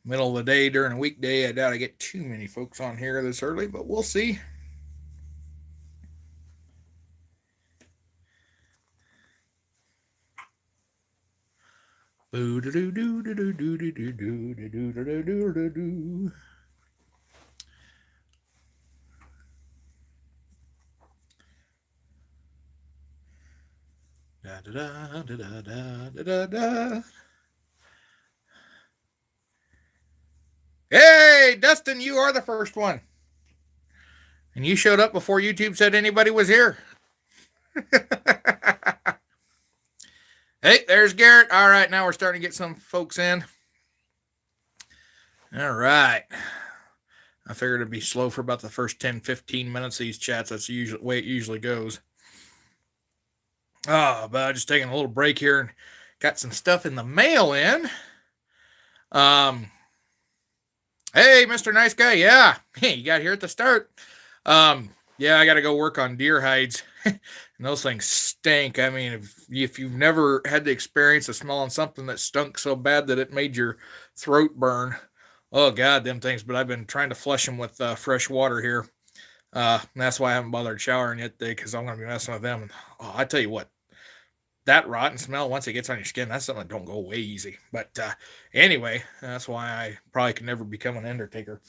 middle of the day during a weekday. I doubt I get too many folks on here this early, but we'll see. Boo doo doo doo doo doo doo doo doo doo doo doo doo doo doo. Da da da da da da da da. Hey, Dustin, you are the first one. And you showed up before YouTube said anybody was here. Hey, there's Garrett. All right, now we're starting to get some folks in. All right. I figured it'd be slow for about the first 10, 15 minutes of these chats. That's the way it usually goes. Oh, but I'm just taking a little break here and got some stuff in the mail in. Hey, Mr. Nice Guy. Yeah. Hey, you got here at the start. Yeah, I got to go work on deer hides. And those things stink. I mean, if you've never had the experience of smelling something that stunk so bad that it made your throat burn, oh, God, them things. But I've been trying to flush them with fresh water here. And that's why I haven't bothered showering yet today, because I'm going to be messing with them. And, oh, I tell you what, that rotten smell, once it gets on your skin, that's something that don't go away easy. But anyway, that's why I probably could never become an undertaker.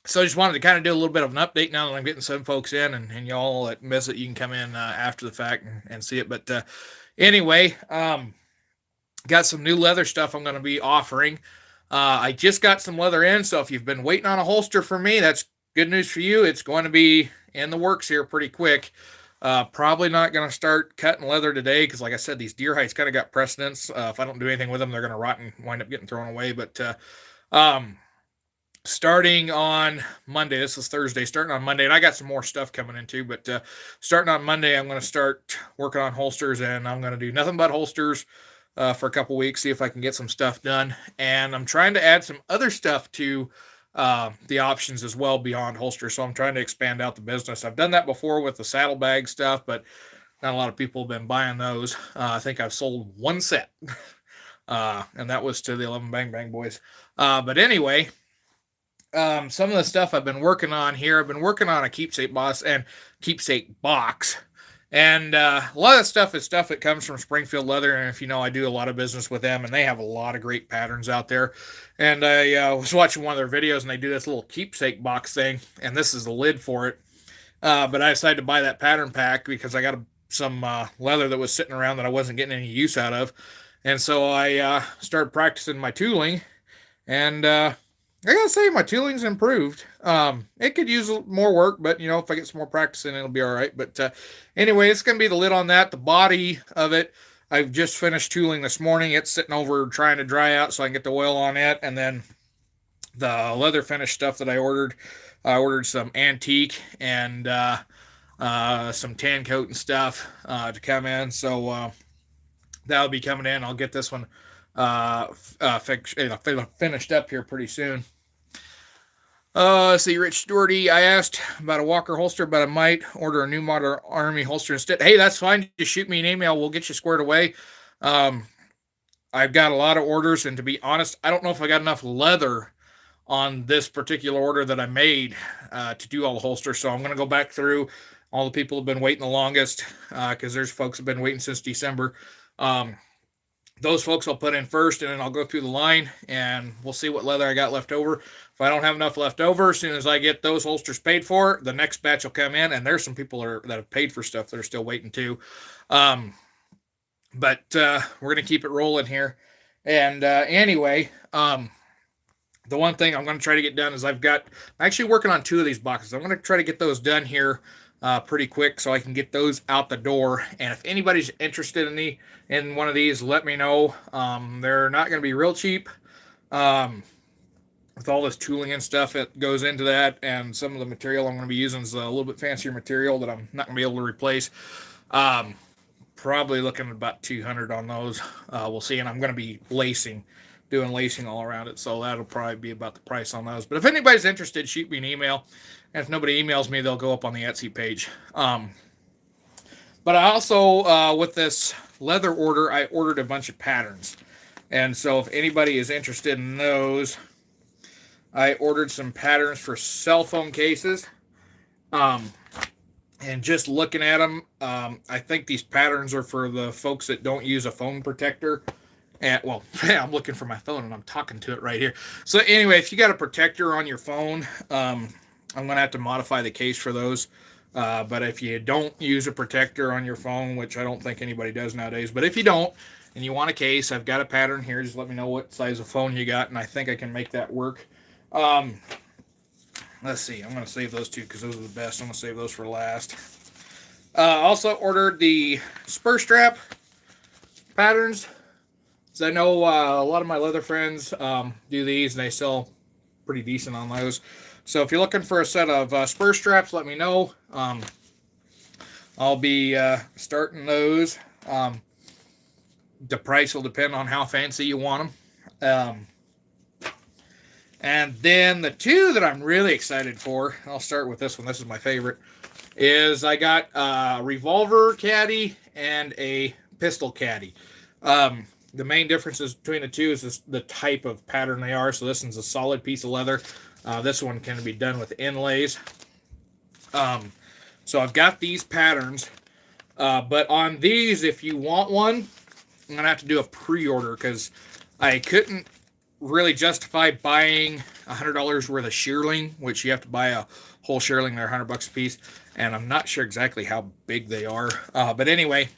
So I just wanted to kind of do a little bit of an update now that I'm getting some folks in, and y'all that miss it, you can come in after the fact and see it. But anyway, got some new leather stuff I'm going to be offering. I just got some leather in, so if you've been waiting on a holster for me, that's good news for you. It's going to be in the works here pretty quick. Probably not going to start cutting leather today because, like I said, these deer hides kind of got precedence. If I don't do anything with them, they're going to rot and wind up getting thrown away. But starting on Monday, this is Thursday, starting on Monday, and I got some more stuff coming in too, but starting on Monday, I'm going to start working on holsters, and I'm going to do nothing but holsters for a couple weeks, see if I can get some stuff done. And I'm trying to add some other stuff to the options as well beyond holsters, so I'm trying to expand out the business. I've done that before with the saddlebag stuff, but not a lot of people have been buying those. I think I've sold one set, and that was to the 11 Bang Bang boys. But anyway, some of the stuff I've been working on here, I've been working on a keepsake box, and a lot of stuff is stuff that comes from Springfield Leather. And if you know, I do a lot of business with them, and they have a lot of great patterns out there. And I was watching one of their videos, and they do this little keepsake box thing, and this is the lid for it. But I decided to buy that pattern pack because I got some leather that was sitting around that I wasn't getting any use out of. And so I started practicing my tooling, and I gotta say my tooling's improved. It could use more work, but you know, if I get some more practice in, it'll be all right. But anyway, it's gonna be the lid on that. The body of it, I've just finished tooling this morning. It's sitting over trying to dry out so I can get the oil on it, and then the leather finish stuff that I ordered some antique and some tan coat and stuff to come in. So that'll be coming in. I'll get this one finished up here pretty soon. See, Rich Stewarty, I asked about a Walker holster, but I might order a new Modern Army holster instead. Hey, that's fine. Just shoot me an email. We'll get you squared away. I've got a lot of orders, and to be honest, I don't know if I got enough leather on this particular order that I made to do all the holsters. So I'm going to go back through all the people who've been waiting the longest because there's folks who've been waiting since December. Those folks I'll put in first, and then I'll go through the line, and we'll see what leather I got left over. If I don't have enough left over, as soon as I get those holsters paid for, the next batch will come in, and there's some people that have paid for stuff that are still waiting too. But we're going to keep it rolling here. And anyway, the one thing I'm going to try to get done is I'm actually working on 2 of these boxes. I'm going to try to get those done here pretty quick so I can get those out the door. And if anybody's interested in one of these, let me know. They're not going to be real cheap. With all this tooling and stuff that goes into that, and some of the material I'm going to be using is a little bit fancier material that I'm not going to be able to replace. Probably looking at about $200 on those. We'll see. And I'm going to be doing lacing all around it, so that'll probably be about the price on those. But if anybody's interested, shoot me an email, and if nobody emails me, they'll go up on the Etsy page. But I also, with this leather order, I ordered a bunch of patterns. And so if anybody is interested in those, I ordered some patterns for cell phone cases. Um, and just looking at them, I think these patterns are for the folks that don't use a phone protector. And well, I'm looking for my phone and I'm talking to it right here. So anyway, if you got a protector on your phone, I'm gonna have to modify the case for those. But if you don't use a protector on your phone, which I don't think anybody does nowadays, but if you don't and you want a case, I've got a pattern here. Just let me know what size of phone you got, and I think I can make that work. Um, let's see. I'm gonna save those two because those are the best. I'm gonna save those for last. Also ordered the spur strap patterns. So I know a lot of my leather friends do these, and they sell pretty decent on those. So if you're looking for a set of spur straps, let me know. I'll be starting those. The price will depend on how fancy you want them. And then the two that I'm really excited for, I'll start with this one. This is my favorite. Is I got a revolver caddy and a pistol caddy. The main differences between the two is the type of pattern they are. So this one's a solid piece of leather. This one can be done with inlays. So I've got these patterns. But on these, if you want one, I'm going to have to do a pre-order because I couldn't really justify buying $100 worth of shearling, which you have to buy a whole shearling. They're $100 a piece. And I'm not sure exactly how big they are. But anyway,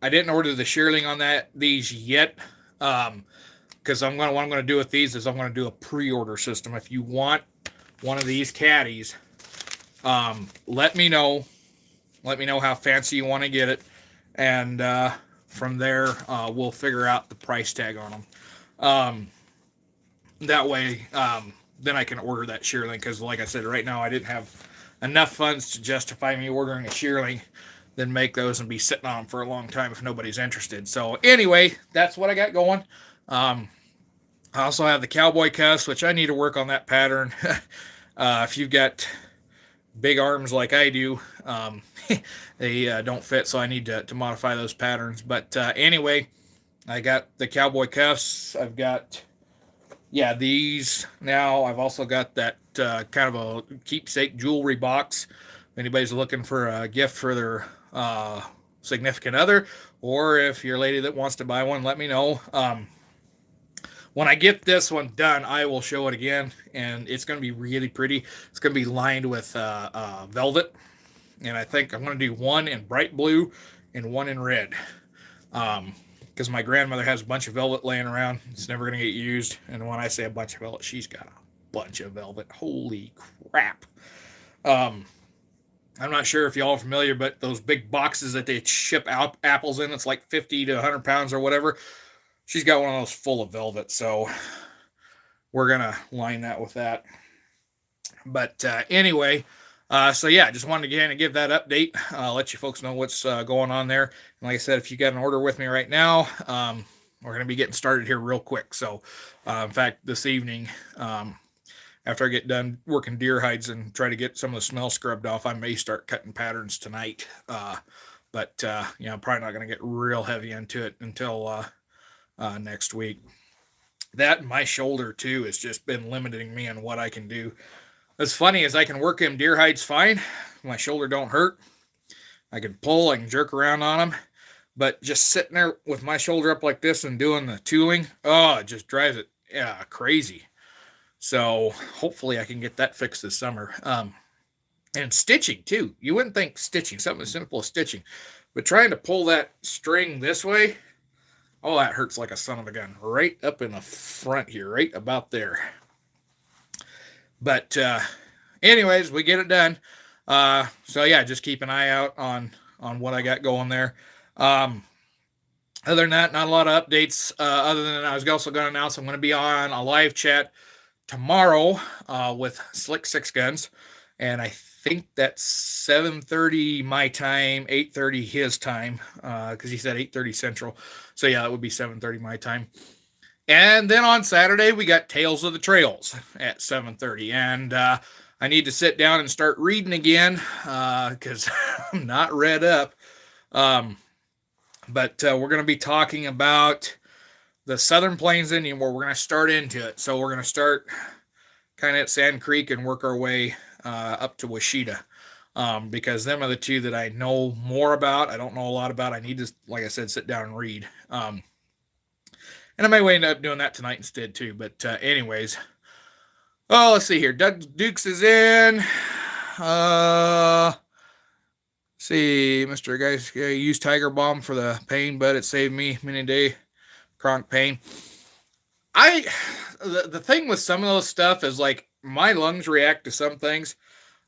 I didn't order the shearling on these yet, because what I'm going to do with these is I'm going to do a pre-order system. If you want one of these caddies, let me know. Let me know how fancy you want to get it, and from there we'll figure out the price tag on them. That way, then I can order that shearling, because like I said, right now I didn't have enough funds to justify me ordering a shearling, then make those and be sitting on them for a long time if nobody's interested. So anyway, that's what I got going. I also have the cowboy cuffs, which I need to work on that pattern. If you've got big arms like I do, they don't fit, so I need to modify those patterns. But anyway, I got the cowboy cuffs. I've got, these now. I've also got that kind of a keepsake jewelry box. If anybody's looking for a gift for their significant other, or if you're a lady that wants to buy one, let me know. When I get this one done, I will show it again, and it's going to be really pretty. It's going to be lined with velvet, and I think I'm going to do one in bright blue and one in red, because my grandmother has a bunch of velvet laying around. It's never going to get used, and when I say a bunch of velvet, she's got a bunch of velvet. Holy crap. I'm not sure if y'all are familiar, but those big boxes that they ship out apples in, it's like 50 to 100 pounds or whatever. She's got one of those full of velvet, so we're going to line that with that. But anyway, so yeah, just wanted to kind of give that update, let you folks know what's going on there. And like I said, if you got an order with me right now, we're going to be getting started here real quick. So in fact, this evening, after I get done working deer hides and try to get some of the smell scrubbed off, I may start cutting patterns tonight. But I'm probably not going to get real heavy into it until next week. That and my shoulder too has just been limiting me on what I can do. What's funny is I can work them deer hides fine. My shoulder don't hurt. I can pull, I can jerk around on them. But just sitting there with my shoulder up like this and doing the tooling, it just drives it crazy. So hopefully I can get that fixed this summer. And stitching too. You wouldn't think stitching, something as simple as stitching, but trying to pull that string this way, that hurts like a son of a gun. Right up in the front here, right about there. But anyways, we get it done. So yeah, just keep an eye out on what I got going there. Other than that, not a lot of updates. Other than I was also going to announce I'm going to be on a live chat tomorrow with Slick Six Guns, and I think that's 7:30 my time, 8:30 his time, because he said 8:30 Central. So yeah, that would be 7:30 my time. And then on Saturday we got Tales of the Trails at 7:30, and I need to sit down and start reading again because I'm not read up. But we're going to be talking about the Southern Plains Indian War. We're going to start into it. So we're going to start kind of at Sand Creek and work our way up to Washita. Because them are the two that I know more about. I don't know a lot about. I need to, like I said, sit down and read. And I may end up doing that tonight instead too. But anyways, let's see here. Doug Dukes is in. See, Mr. Guys, use Tiger Balm for the pain, but it saved me many day chronic pain. The thing with some of those stuff is like my lungs react to some things.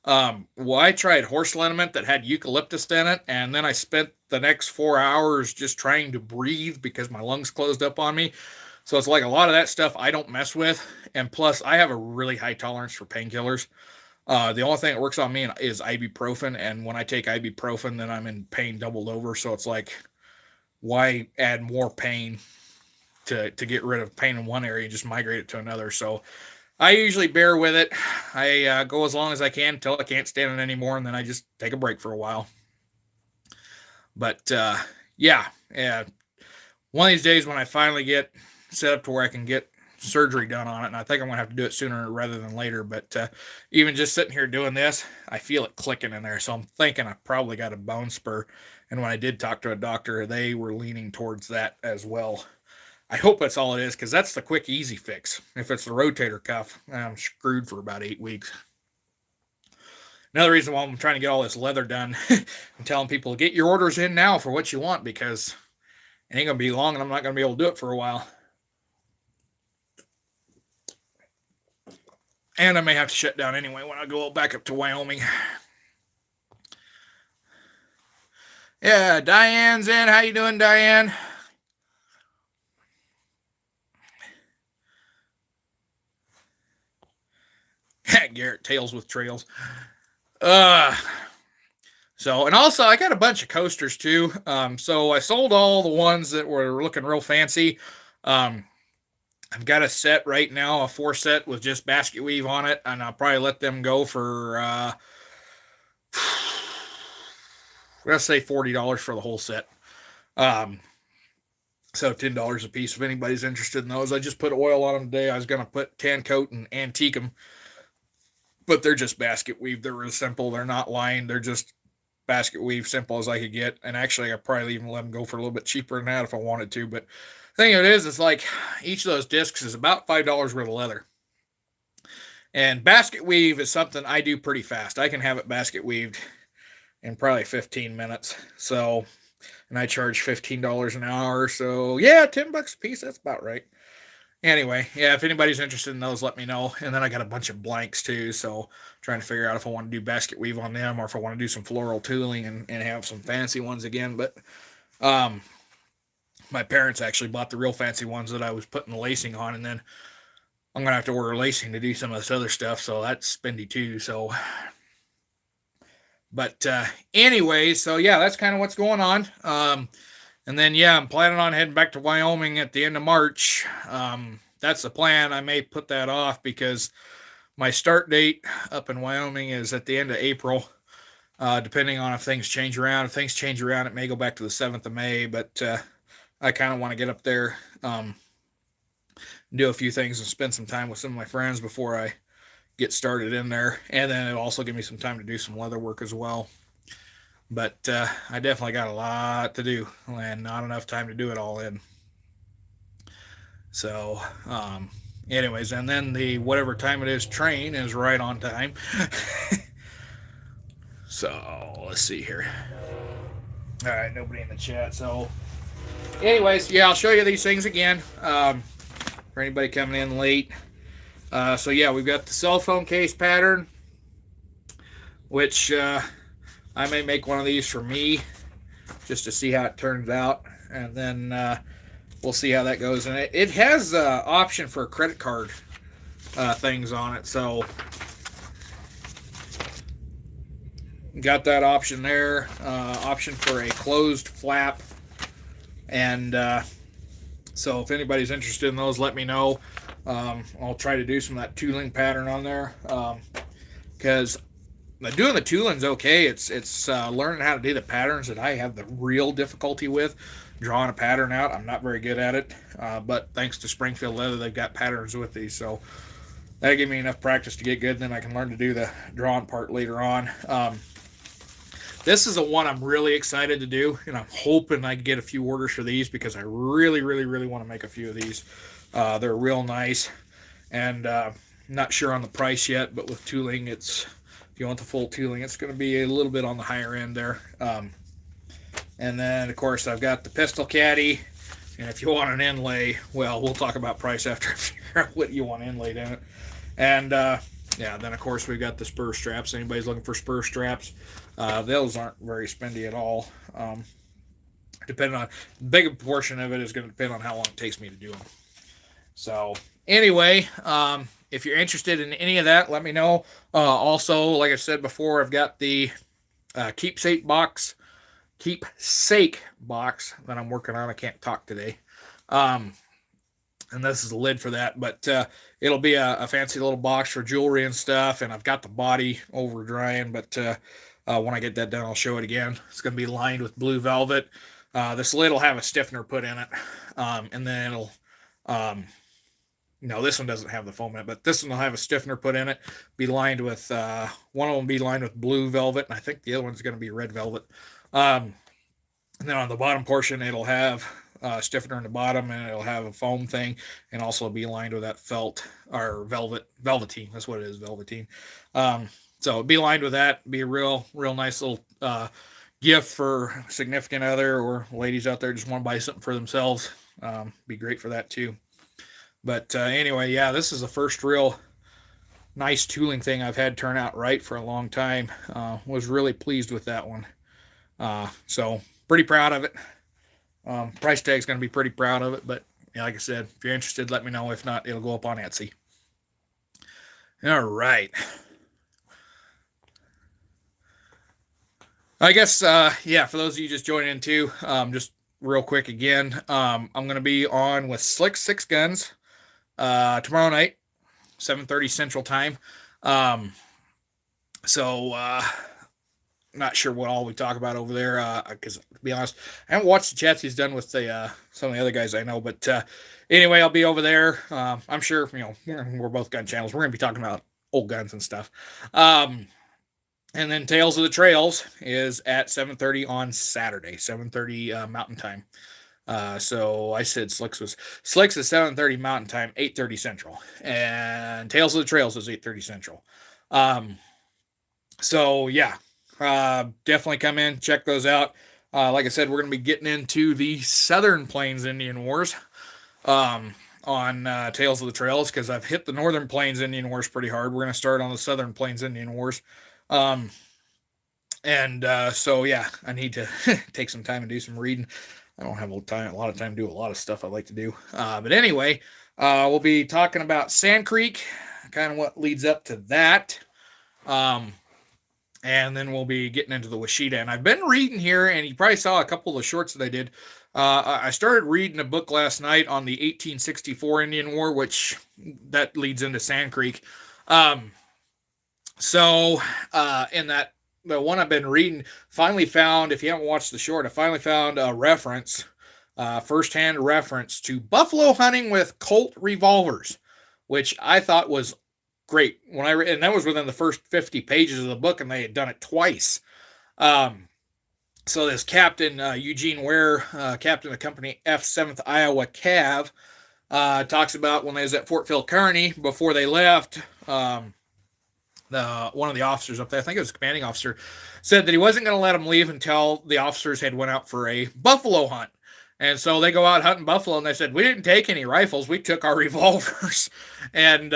Well, I tried horse liniment that had eucalyptus in it, and then I spent the next 4 hours just trying to breathe because my lungs closed up on me. So it's like a lot of that stuff I don't mess with. And plus, I have a really high tolerance for painkillers. The only thing that works on me is ibuprofen, and when I take ibuprofen, then I'm in pain doubled over. So it's like, why add more pain to get rid of pain in one area and just migrate it to another? So I usually bear with it. I go as long as I can until I can't stand it anymore, and then I just take a break for a while. But yeah. One of these days when I finally get set up to where I can get surgery done on it, and I think I'm going to have to do it sooner rather than later. But even just sitting here doing this, I feel it clicking in there. So I'm thinking I probably got a bone spur. And when I did talk to a doctor, they were leaning towards that as well. I hope that's all it is, because that's the quick, easy fix. If it's the rotator cuff, I'm screwed for about 8 weeks. Another reason why I'm trying to get all this leather done, I'm telling people, get your orders in now for what you want, because it ain't going to be long, and I'm not going to be able to do it for a while. And I may have to shut down anyway when I go back up to Wyoming. Yeah, Diane's in. How you doing, Diane? Garrett, Tales with Trails. So, and also I got a bunch of coasters too. So I sold all the ones that were looking real fancy. I've got a set right now, a 4 set with just basket weave on it, and I'll probably let them go for let's say $40 for the whole set. So $10 a piece if anybody's interested in those. I just put oil on them today. I was going to put tan coat and antique them, but they're just basket weave. They're real simple. They're not lined. They're just basket weave, simple as I could get. And actually, I'd probably even let them go for a little bit cheaper than that if I wanted to. But the thing of it is, it's like each of those discs is about $5 worth of leather. And basket weave is something I do pretty fast. I can have it basket weaved in probably 15 minutes. So, and I charge $15 an hour. So yeah, $10 a piece. That's about right. Anyway, yeah, if anybody's interested in those, let me know. And then I got a bunch of blanks too. So trying to figure out if I want to do basket weave on them or if I want to do some floral tooling and have some fancy ones again. But my parents actually bought the real fancy ones that I was putting the lacing on, and then I'm going to have to order lacing to do some of this other stuff. So that's spendy too. So, but anyway, so yeah, that's kind of what's going on. And then, yeah, I'm planning on heading back to Wyoming at the end of March. That's the plan. I may put that off because my start date up in Wyoming is at the end of April, depending on if things change around. If things change around, it may go back to the 7th of May, but I kind of want to get up there, do a few things and spend some time with some of my friends before I get started in there. And then it'll also give me some time to do some leather work as well. But I definitely got a lot to do and not enough time to do it all in. So, anyways, and then the whatever time it is train is right on time. So, let's see here. All right, nobody in the chat. So, anyways, yeah, I'll show you these things again for anybody coming in late. So, yeah, we've got the cell phone case pattern, which I may make one of these for me just to see how it turns out. And then we'll see how that goes. And it has an option for credit card things on it. So got that option there. Option for a closed flap. And so if anybody's interested in those, let me know. I'll try to do some of that tooling pattern on there. Because doing the tooling's okay. It's learning how to do the patterns that I have the real difficulty with. drawing a pattern out. I'm not very good at it, but thanks to Springfield Leather, they've got patterns with these, so that gave me enough practice to get good. And then I can learn to do the drawing part later on. This is a one I'm really excited to do, and I'm hoping I can get a few orders for these because I really, really, really want to make a few of these. They're real nice, and not sure on the price yet, but with tooling, if you want the full tooling, it's going to be a little bit on the higher end there. And then, of course, I've got the pistol caddy, and if you want an inlay, well, we'll talk about price after I figure out what you want inlaid in it. And yeah, then of course we've got the spur straps. Anybody's looking for spur straps, those aren't very spendy at all. Depending on, the big portion of it is going to depend on how long it takes me to do them. So anyway, if you're interested in any of that, let me know. Also, like I said before, I've got the keepsake box that I'm working on. I can't talk today. And this is the lid for that, but it'll be a fancy little box for jewelry and stuff, and I've got the body over drying, but when I get that done, I'll show it again. It's going to be lined with blue velvet. This lid will have a stiffener put in it, and then it'll, no, this one doesn't have the foam in it, but this one will have a stiffener put in it, be lined with, one of them be lined with blue velvet, and I think the other one's going to be red velvet. And then on the bottom portion, it'll have stiffener in the bottom, and it'll have a foam thing, and also be lined with that felt or velveteen. That's what it is, velveteen. So it'll be lined with that. Be a real nice little gift for significant other or ladies out there just want to buy something for themselves. Be great for that too. But anyway, yeah, this is the first real nice tooling thing I've had turn out right for a long time. Was really pleased with that one. So pretty proud of it. Price tag's going to be pretty proud of it, but yeah, like I said, if you're interested, let me know. If not, it'll go up on Etsy. All right. I guess, yeah, for those of you just joining in too, just real quick again, I'm going to be on with Slick Six Guns tomorrow night, 7:30 Central Time. So, not sure what all we talk about over there, because to be honest, I haven't watched the chats he's done with the some of the other guys I know. But anyway, I'll be over there. I'm sure, you know, we're both gun channels. We're going to be talking about old guns and stuff. And then Tales of the Trails is at 7:30 on Saturday, 7:30 Mountain Time. So I said Slicks is 7:30 Mountain Time, 8:30 Central, and Tales of the Trails is 8:30 Central. So yeah. Definitely come in, check those out. Like I said, we're going to be getting into the Southern Plains Indian Wars on Tales of the Trails, because I've hit the Northern Plains Indian Wars pretty hard. We're going to start on the Southern Plains Indian Wars. So yeah, I need to take some time and do some reading. I don't have a lot of time to do a lot of stuff I like to do. But anyway, we'll be talking about Sand Creek, kind of what leads up to that. And then we'll be getting into the Washita. And I've been reading here, and you probably saw a couple of the shorts that I did. I started reading a book last night on the 1864 Indian War, which that leads into Sand Creek. So in that, the one I've been reading, finally found, if you haven't watched the short, I finally found a reference, firsthand reference to buffalo hunting with Colt revolvers, which I thought was great. When I and that was within the first 50 pages of the book, and they had done it twice. So this Captain Eugene Ware, captain of Company F 7th Iowa Cav, talks about when they was at Fort Phil Kearny before they left. One of the officers up there, I think it was a commanding officer, said that he wasn't going to let them leave until the officers had went out for a buffalo hunt. And so they go out hunting buffalo, and they said, we didn't take any rifles, we took our revolvers. And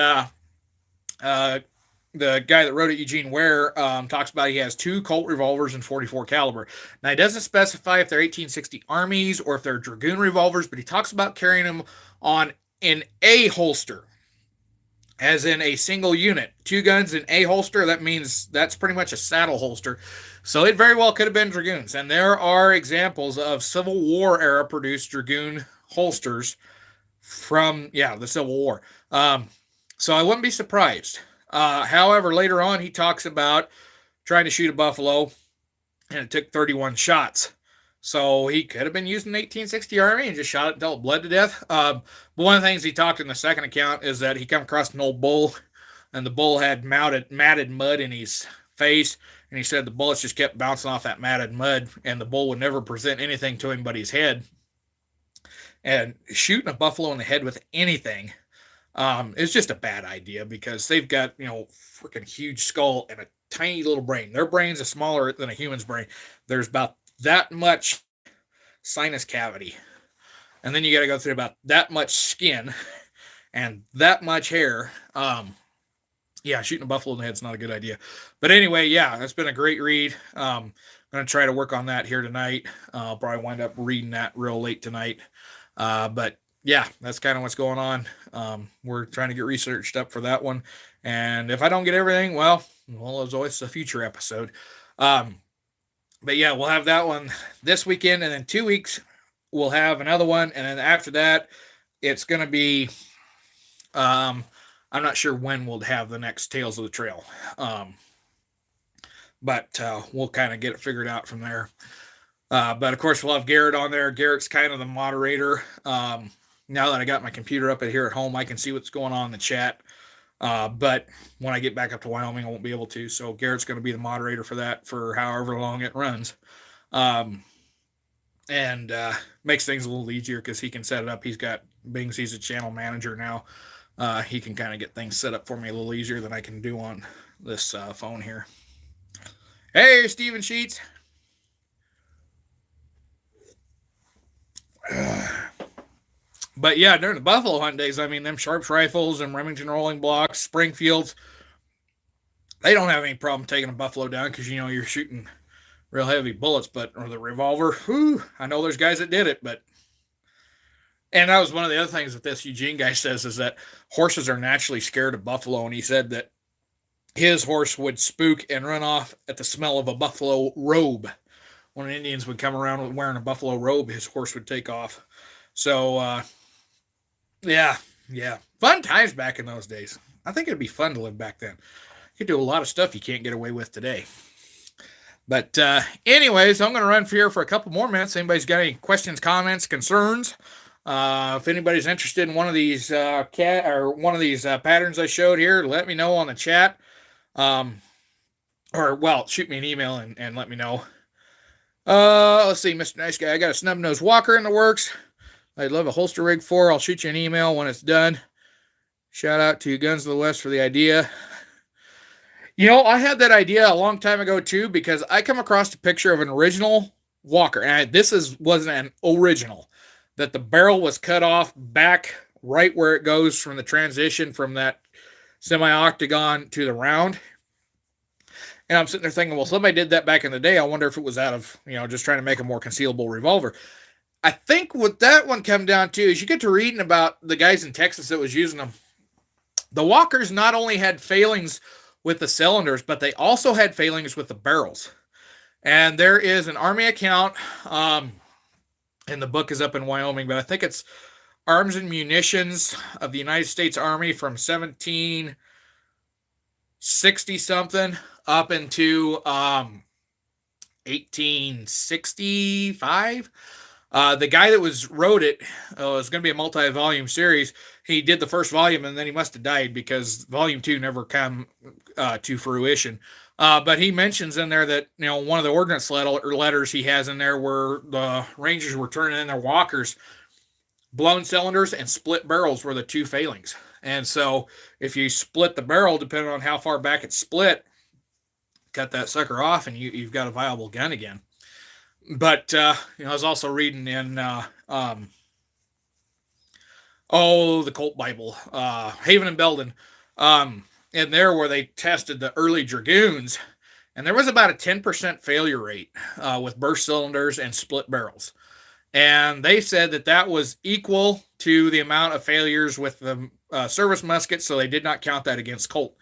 the guy that wrote it, Eugene Ware, talks about he has 2 Colt revolvers and .44 caliber. Now, he doesn't specify if they're 1860 Armies or if they're Dragoon revolvers, but he talks about carrying them on in a holster, as in a single unit. 2 guns in a holster, that means that's pretty much a saddle holster. So it very well could have been Dragoons. And there are examples of Civil War era produced Dragoon holsters from, the Civil War. So I wouldn't be surprised. However, later on, he talks about trying to shoot a buffalo, and it took 31 shots. So he could have been using an 1860 Army and just shot it until it bled to death. But one of the things he talked in the second account is that he come across an old bull, and the bull had matted mud in his face, and he said the bullets just kept bouncing off that matted mud, and the bull would never present anything to him but his head. And shooting a buffalo in the head with anything is just a bad idea because they've got, freaking huge skull and a tiny little brain. Their brains are smaller than a human's brain. There's about that much sinus cavity. And then you got to go through about that much skin and that much hair. Yeah, shooting a buffalo in the head's not a good idea. But anyway, yeah, that's been a great read. I'm going to try to work on that here tonight. I'll probably wind up reading that real late tonight. But yeah, that's kind of what's going on. We're trying to get researched up for that one. And if I don't get everything, well, as always, a future episode. But yeah, we'll have that one this weekend. And then 2 weeks, we'll have another one. And then after that, it's going to be, I'm not sure when we'll have the next Tales of the Trail. But we'll kind of get it figured out from there. But of course, we'll have Garrett on there. Garrett's kind of the moderator. Now that I got my computer up here at home, I can see what's going on in the chat. But when I get back up to Wyoming, I won't be able to. So Garrett's going to be the moderator for that for however long it runs. And makes things a little easier because he can set it up. He's a channel manager now. He can kind of get things set up for me a little easier than I can do on this phone here. Hey, Steven Sheets. But yeah, during the buffalo hunt days, I mean, them Sharps rifles and Remington rolling blocks, Springfields, they don't have any problem taking a buffalo down because, you're shooting real heavy bullets, or the revolver, I know there's guys that did it, and that was one of the other things that this Eugene guy says is that horses are naturally scared of buffalo, and he said that his horse would spook and run off at the smell of a buffalo robe. When Indians would come around wearing a buffalo robe, his horse would take off. So, yeah. Fun times back in those days. I think it'd be fun to live back then. You could do a lot of stuff you can't get away with today. But anyways, I'm going to run here for a couple more minutes. Anybody's got any questions, comments, concerns? If anybody's interested in one of these patterns I showed here, let me know on the chat. Shoot me an email and let me know. Let's see, Mr. Nice Guy. I got a snub-nosed walker in the works. I'd love a holster rig for. I'll shoot you an email when it's done. Shout out to Guns of the West for the idea. I had that idea a long time ago too because I come across a picture of an original walker, and wasn't an original. That the barrel was cut off back right where it goes from the transition from that semi-octagon to the round. And I'm sitting there thinking, well, somebody did that back in the day. I wonder if it was out of, just trying to make a more concealable revolver. I think what that one come down to is you get to reading about the guys in Texas that was using them. The walkers not only had failings with the cylinders, but they also had failings with the barrels. And there is an Army account, and the book is up in Wyoming, but I think it's Arms and Munitions of the United States Army from 1760 something up into 1865. The guy that wrote it was going to be a multi-volume series. He did the first volume and then he must have died because volume 2 never came to fruition. But he mentions in there that, one of the ordnance letters he has in there where the Rangers were turning in their walkers, blown cylinders and split barrels were the two failings. And so if you split the barrel, depending on how far back it's split, cut that sucker off and you've got a viable gun again. But, I was also reading in, the Colt Bible, Haven and Belden, in there where they tested the early Dragoons, and there was about a 10% failure rate with burst cylinders and split barrels. And they said that was equal to the amount of failures with the service muskets, so they did not count that against Colt.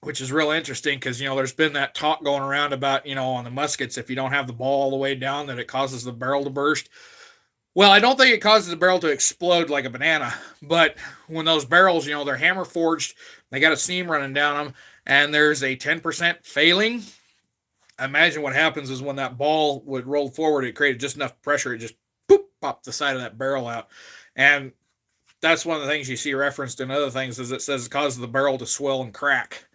Which is real interesting because, there's been that talk going around about, on the muskets, if you don't have the ball all the way down, that it causes the barrel to burst. Well, I don't think it causes the barrel to explode like a banana, but when those barrels, they're hammer forged, they got a seam running down them, and there's a 10% failing, imagine what happens is when that ball would roll forward, it created just enough pressure, it just poop, popped the side of that barrel out. And that's one of the things you see referenced in other things is it says it causes the barrel to swell and crack,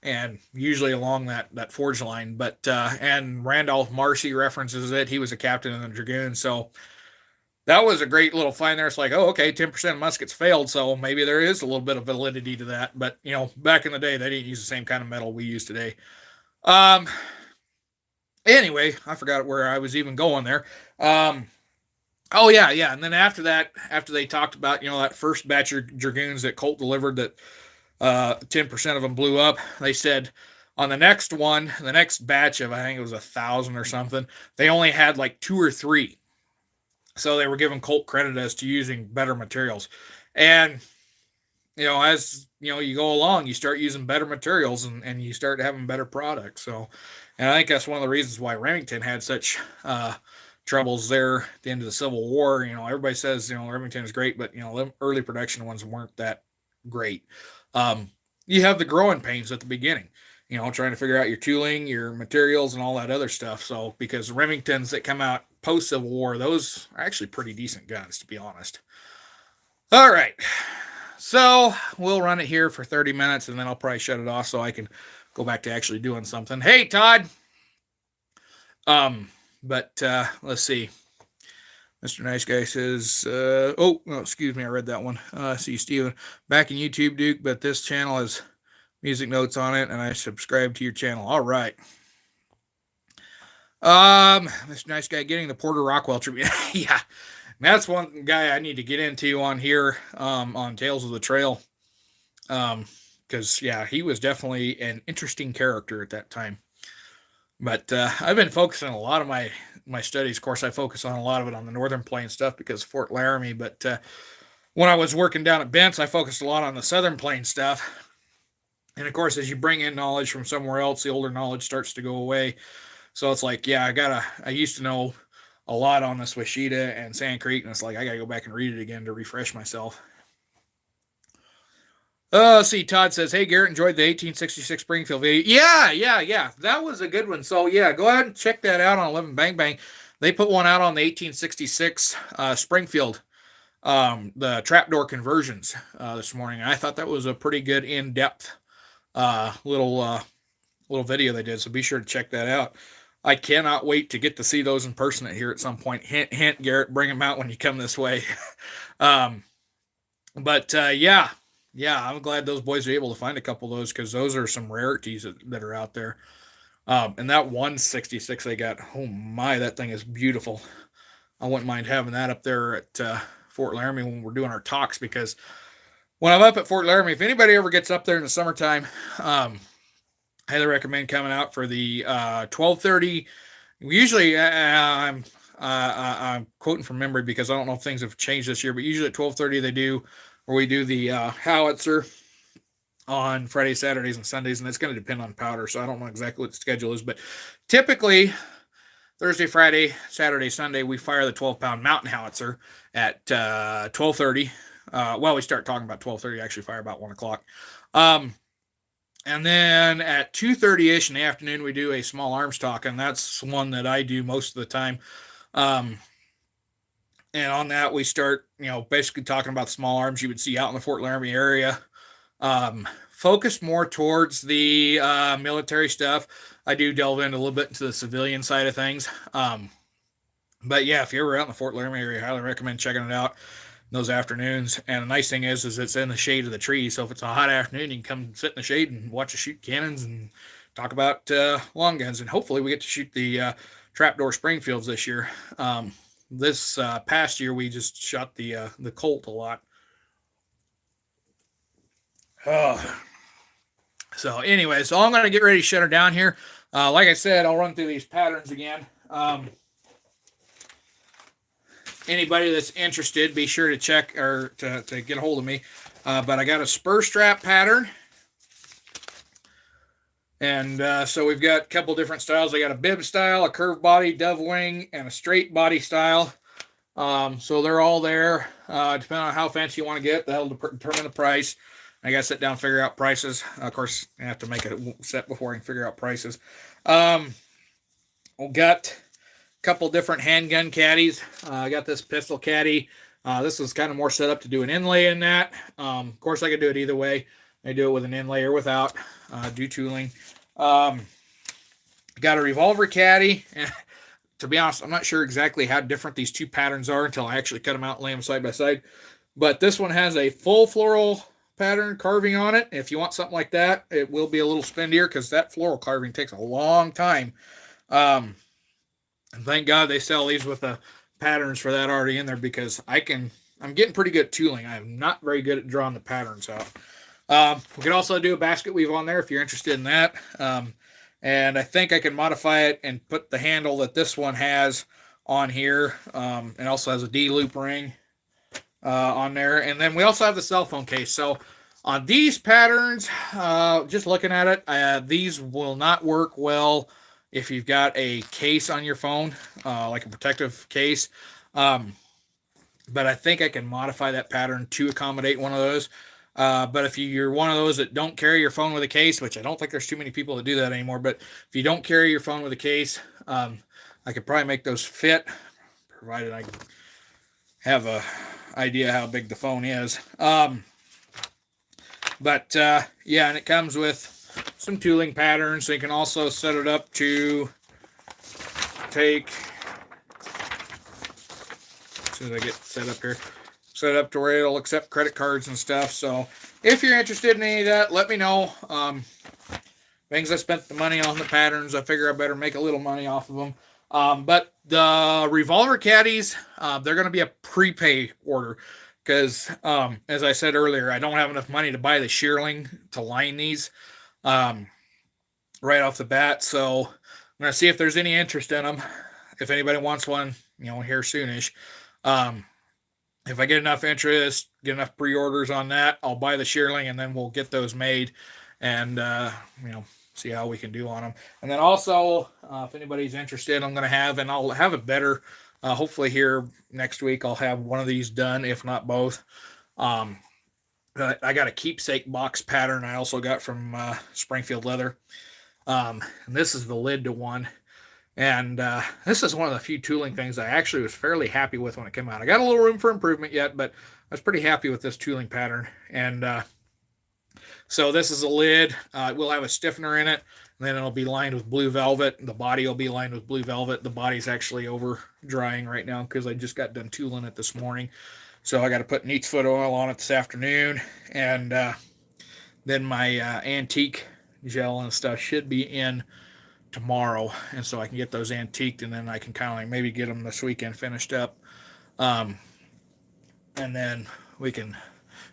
and usually along that forge line. But and Randolph Marcy references it. He was a captain in the Dragoons, so that was a great little find there. It's like, oh, okay, 10% of muskets failed, so maybe there is a little bit of validity to that. But back in the day, they didn't use the same kind of metal we use today. Anyway, I forgot where I was even going there. Oh yeah. And then after that, after they talked about, that first batch of Dragoons that Colt delivered that 10% of them blew up, they said on the next one, the next batch of, I think it was 1,000 or something, they only had like 2 or 3. So they were giving Colt credit as to using better materials. And, as, you go along, you start using better materials and you start having better products. So, and I think that's one of the reasons why Remington had such troubles there at the end of the Civil War. Everybody says, Remington is great, but, the early production ones weren't that great. You have the growing pains at the beginning, trying to figure out your tooling, your materials, and all that other stuff. So, because the Remingtons that come out post-Civil War, those are actually pretty decent guns, to be honest. All right. So, we'll run it here for 30 minutes, and then I'll probably shut it off so I can go back to actually doing something. Hey, Todd! But let's see. Mr. Nice Guy says, excuse me, I read that one. See, Steven, back in YouTube, Duke, but this channel has music notes on it, and I subscribe to your channel. All right. Mr. Nice Guy, getting the Porter Rockwell tribute. Yeah, that's one guy I need to get into on here, on Tales of the Trail. Because, he was definitely an interesting character at that time. But I've been focusing a lot of my studies. Of course, I focus on a lot of it on the Northern Plains stuff because of Fort Laramie. But when I was working down at Bent's, I focused a lot on the Southern Plains stuff. And of course, as you bring in knowledge from somewhere else, the older knowledge starts to go away. So it's like, I used to know a lot on this Washita and Sand Creek, and it's like, I got to go back and read it again to refresh myself. See, Todd says, hey, Garrett, enjoyed the 1866 Springfield video. Yeah. That was a good one. So, go ahead and check that out on 11 Bang Bang. They put one out on the 1866 Springfield, the trapdoor conversions this morning. And I thought that was a pretty good in-depth little video they did. So be sure to check that out. I cannot wait to get to see those in person here at some point. Hint, hint, Garrett, bring them out when you come this way. Yeah, I'm glad those boys are able to find a couple of those because those are some rarities that are out there. And that 166 they got, oh my, that thing is beautiful. I wouldn't mind having that up there at Fort Laramie when we're doing our talks, because when I'm up at Fort Laramie, if anybody ever gets up there in the summertime, I highly recommend coming out for the 12:30. Usually, I'm quoting from memory because I don't know if things have changed this year, but usually at 12:30 we do the howitzer on Fridays, Saturdays, and Sundays, and it's going to depend on powder, so I don't know exactly what the schedule is, but typically Thursday, Friday, Saturday, Sunday, we fire the 12-pound mountain howitzer at 12:30. We start talking about 12:30, actually fire about 1 o'clock. And then at 2:30-ish in the afternoon, we do a small arms talk, and that's one that I do most of the time. And on that, we start, basically talking about small arms you would see out in the Fort Laramie area. Focus more towards the military stuff. I do delve in a little bit into the civilian side of things. But yeah, if you're ever out in the Fort Laramie area, I highly recommend checking it out those afternoons. And the nice thing is it's in the shade of the trees. So if it's a hot afternoon, you can come sit in the shade and watch us shoot cannons and talk about long guns. And hopefully we get to shoot the trapdoor Springfields this year. This past year, we just shot the Colt a lot. So anyway, so I'm going to get ready to shut her down here. Like I said, I'll run through these patterns again. Anybody that's interested, be sure to check or to get a hold of me. But I got a spur strap pattern. And so we've got a couple different styles. I got a bib style, a curved body, dove wing, and a straight body style. So they're all there. Depending on how fancy you want to get, that'll determine the price. I got to sit down and figure out prices. Of course, I have to make a set before I can figure out prices. we got a couple different handgun caddies. I got this pistol caddy. This is kind of more set up to do an inlay in that. Of course, I could do it either way. I do it with an inlay or without. Do tooling. Got a revolver caddy. To be honest, I'm not sure exactly how different these two patterns are until I actually cut them out and lay them side by side. But this one has a full floral pattern carving on it. If you want something like that, it will be a little spendier because that floral carving takes a long time. And thank God they sell these with the patterns for that already in there, because I'm getting pretty good at tooling. I'm not very good at drawing the patterns out. We can also do a basket weave on there if you're interested in that. And I think I can modify it and put the handle that this one has on here. It also has a D-loop ring on there. And then we also have the cell phone case. So on these patterns, just looking at it, these will not work well if you've got a case on your phone, like a protective case. But I think I can modify that pattern to accommodate one of those. But if you're one of those that don't carry your phone with a case, which I don't think there's too many people that do that anymore, but if you don't carry your phone with a case, I could probably make those fit, provided I have a idea how big the phone is. Yeah, and it comes with some tooling patterns, so you can also set it up to take, as soon as I get set up here, set up to where it'll accept credit cards and stuff. So if you're interested in any of that, let me know. Things I spent the money on the patterns, I figure I better make a little money off of them. But the revolver caddies, they're going to be a prepay order because, as I said earlier, I don't have enough money to buy the shearling to line these right off the bat. So I'm going to see if there's any interest in them. If anybody wants one, here soonish. If I get enough interest, get enough pre-orders on that, I'll buy the shearling and then we'll get those made and, see how we can do on them. And then also, if anybody's interested, I'm going to have, and I'll have it better, hopefully here next week, I'll have one of these done, if not both. I got a keepsake box pattern I also got from Springfield Leather. And this is the lid to one. And this is one of the few tooling things I actually was fairly happy with when it came out. I got a little room for improvement yet, but I was pretty happy with this tooling pattern. And so this is a lid. It will have a stiffener in it, and then it'll be lined with blue velvet. The body will be lined with blue velvet. The body's actually over drying right now because I just got done tooling it this morning. So I got to put neat's foot oil on it this afternoon. And then my antique gel and stuff should be in tomorrow, and so I can get those antiqued, and then I can kind of like maybe get them this weekend finished up, and then we can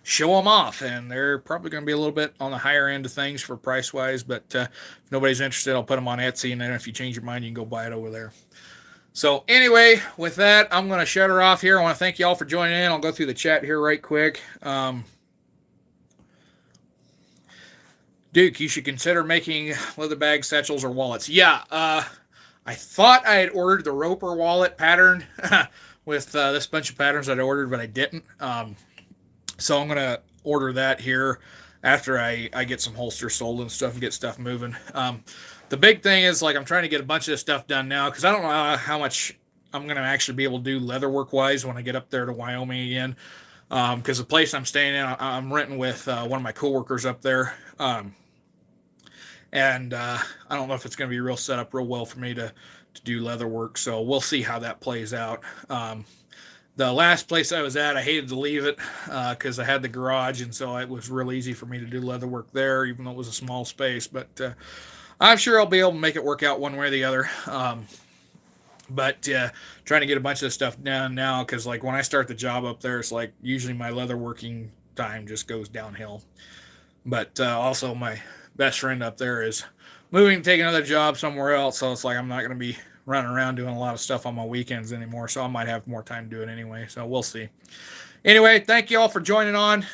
show them off. And they're probably going to be a little bit on the higher end of things for price wise, but if nobody's interested, I'll put them on Etsy, and then if you change your mind, you can go buy it over there. So anyway, with that, I'm going to shut her off here. I want to thank you all for joining in. I'll go through the chat here right quick. Duke, you should consider making leather bags, satchels, or wallets. Yeah, I thought I had ordered the Roper wallet pattern with this bunch of patterns that I ordered, but I didn't. So I'm going to order that here after I get some holsters sold and stuff and get stuff moving. The big thing is, like, I'm trying to get a bunch of this stuff done now because I don't know how much I'm going to actually be able to do leather work-wise when I get up there to Wyoming again. Because the place I'm staying in, I'm renting with one of my coworkers up there. And I don't know if it's going to be real set up real well for me to do leather work. So we'll see how that plays out. The last place I was at, I hated to leave it because I had the garage. And so it was real easy for me to do leather work there, even though it was a small space. But I'm sure I'll be able to make it work out one way or the other. But trying to get a bunch of this stuff done now, because like when I start the job up there, it's like usually my leather working time just goes downhill. But also my best friend up there is moving to take another job somewhere else, so it's like I'm not going to be running around doing a lot of stuff on my weekends anymore, so I might have more time to do it anyway, so we'll see. Anyway, thank you all for joining on.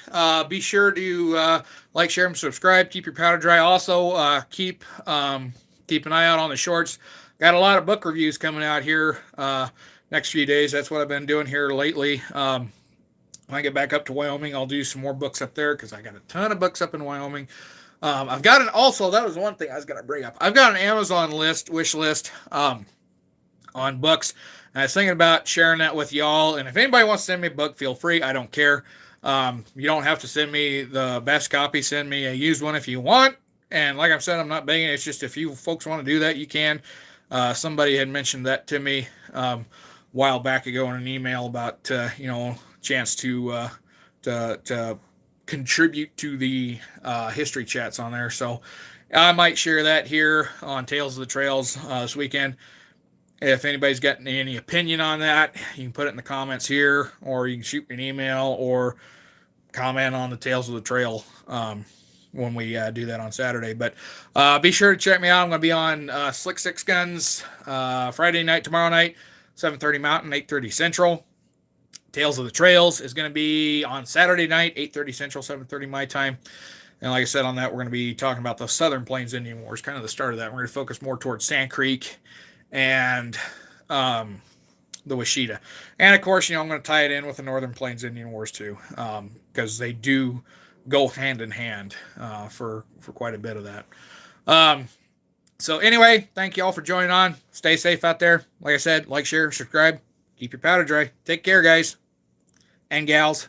Be sure to like, share, and subscribe. Keep your powder dry. Also, keep an eye out on the shorts. Got a lot of book reviews coming out here next few days. That's what I've been doing here lately. When I get back up to Wyoming, I'll do some more books up there because I got a ton of books up in Wyoming. I've got that was one thing I was going to bring up. I've got an Amazon wish list. on books. And I was thinking about sharing that with y'all. And if anybody wants to send me a book, feel free. I don't care. You don't have to send me the best copy. Send me a used one if you want. And like I said, I'm not begging. It's just if you folks want to do that, you can. Somebody had mentioned that to me a while back ago in an email about chance to contribute to the history chats on there. So I might share that here on Tales of the Trails this weekend. If anybody's got any opinion on that, you can put it in the comments here, or you can shoot me an email or comment on the Tales of the Trail when we do that on Saturday. But be sure to check me out. I'm going to be on Slick Six Guns Friday night, tomorrow night, 7:30 Mountain, 8:30 Central. Tales of the Trails is going to be on Saturday night, 8:30 Central, 7:30 my time. And like I said on that, we're going to be talking about the Southern Plains Indian Wars, kind of the start of that. We're going to focus more towards Sand Creek and the Washita. And of course, I'm going to tie it in with the Northern Plains Indian Wars too, because they do go hand in hand for quite a bit of that. So anyway, thank you all for joining on. Stay safe out there. Like I said, like, share, subscribe, keep your powder dry. Take care, guys and gals.